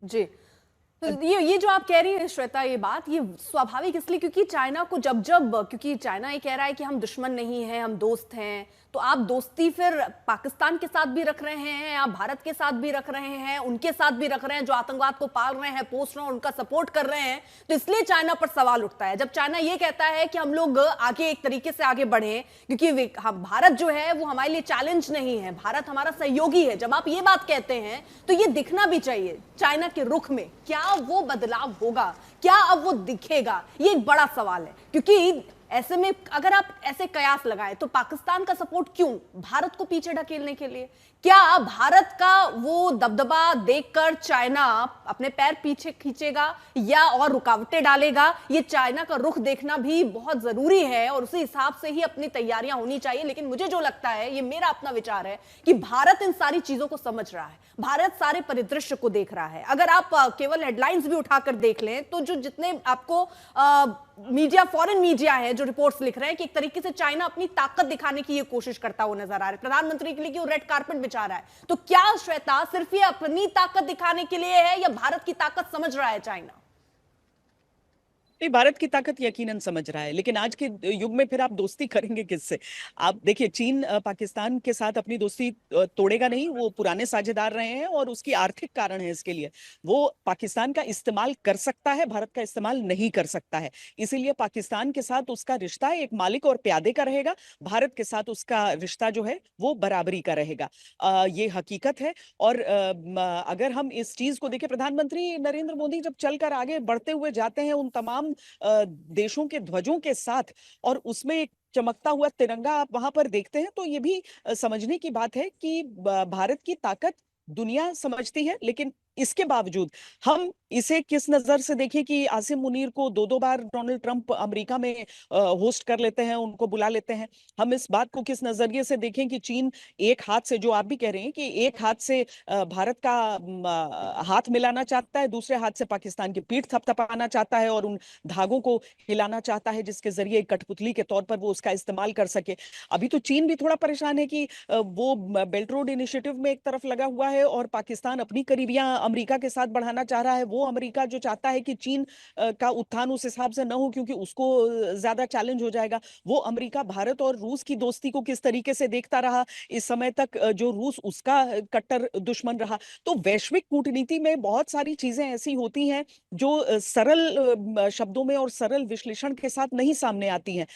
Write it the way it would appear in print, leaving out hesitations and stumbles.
जी। तो ये जो आप कह रही हैं श्वेता, ये बात ये स्वाभाविक इसलिए क्योंकि चाइना को जब-जब क्योंकि चाइना ये कह रहा है कि हम दुश्मन नहीं हैं, हम दोस्त हैं। तो आप दोस्ती फिर पाकिस्तान के साथ भी रख रहे हैं, आप भारत के साथ भी रख रहे हैं, उनके साथ भी रख रहे हैं जो आतंकवाद को पाल रहे हैं, पोस रहे हैं, उनका सपोर्ट कर रहे हैं। तो इसलिए चाइना पर सवाल उठता है। जब चाइना ये कहता है कि हम लोग आगे एक तरीके से आगे बढ़ें क्योंकि हम भारत जो है वो हमारे लिए चैलेंज नहीं है, भारत हमारा सहयोगी है। जब आप ये बात कहते हैं तो ये दिखना भी चाहिए चाइना के रुख में। क्या वो बदलाव होगा? क्या अब वो दिखेगा? ये एक बड़ा सवाल है क्योंकि ऐसे में अगर आप ऐसे कयास लगाएं तो पाकिस्तान का सपोर्ट क्यों? भारत को पीछे ढकेलने के लिए? क्या भारत का वो दबदबा देखकर चाइना अपने पैर पीछे खींचेगा या और रुकावटें डालेगा? ये चाइना का रुख देखना भी बहुत जरूरी है और उसी हिसाब से ही अपनी तैयारियां होनी चाहिए। लेकिन मुझे जो लगता है, ये मेरा अपना विचार है कि भारत इन सारी चीजों को समझ रहा है, भारत सारे परिदृश्य को देख रहा है। अगर आप केवल हेडलाइंस भी उठाकर देख लें तो जो जितने आपको मीडिया, फॉरेन मीडिया है जो रिपोर्ट्स लिख रहे हैं कि एक तरीके से चाइना अपनी ताकत दिखाने की ये कोशिश करता हुआ नजर आ रहा है प्रधानमंत्री के लिए कि वो रेड कार्पेट बिछा रहा है। तो क्या श्वेता सिर्फ ये अपनी ताकत दिखाने के लिए है या भारत की ताकत समझ रहा है चाइना? नहीं, भारत की ताकत यकीनन समझ रहा है, लेकिन आज के युग में फिर आप दोस्ती करेंगे किससे? आप देखिए, चीन पाकिस्तान के साथ अपनी दोस्ती तोड़ेगा नहीं। वो पुराने साझेदार रहे हैं और उसकी आर्थिक कारण है इसके लिए। वो पाकिस्तान का इस्तेमाल कर सकता है, भारत का इस्तेमाल नहीं कर सकता है। इसीलिए पाकिस्तान के साथ उसका रिश्ता एक मालिक और प्यादे का रहेगा, भारत के साथ उसका रिश्ता जो है वो बराबरी का रहेगा। ये हकीकत है। और अगर हम इस चीज को देखें, प्रधानमंत्री नरेंद्र मोदी जब चलकर आगे बढ़ते हुए जाते हैं उन तमाम देशों के ध्वजों के साथ, और उसमें एक चमकता हुआ तिरंगा आप वहां पर देखते हैं, तो ये भी समझने की बात है कि भारत की ताकत दुनिया समझती है। लेकिन इसके बावजूद हम इसे किस नजर से देखें कि आसिम मुनीर को दो दो बार डोनाल्ड ट्रंप अमेरिका में होस्ट कर लेते हैं, उनको बुला लेते हैं। हम इस बात को किस नजरिए से देखें कि चीन एक हाथ से, जो आप भी कह रहे हैं कि एक हाथ से भारत का हाथ मिलाना चाहता है, दूसरे हाथ से पाकिस्तान की पीठ थपथपाना चाहता है और उन धागों को हिलाना चाहता है जिसके जरिए कठपुतली के तौर पर वो उसका इस्तेमाल कर सके। अभी तो चीन भी थोड़ा परेशान है कि वो बेल्ट रोड इनिशिएटिव में एक तरफ लगा हुआ है और पाकिस्तान अपनी करीबियां अमेरिका के साथ बढ़ाना चाह रहा है। वो अमेरिका जो चाहता है कि चीन का उत्थान उस हिसाब से न हो क्योंकि उसको ज्यादा चैलेंज हो जाएगा। वो अमेरिका भारत और रूस की दोस्ती को किस तरीके से देखता रहा इस समय तक, जो रूस उसका कट्टर दुश्मन रहा। तो वैश्विक कूटनीति में बहुत सारी चीजें ऐसी होती हैं जो सरल शब्दों में और सरल विश्लेषण के साथ नहीं सामने आती हैं।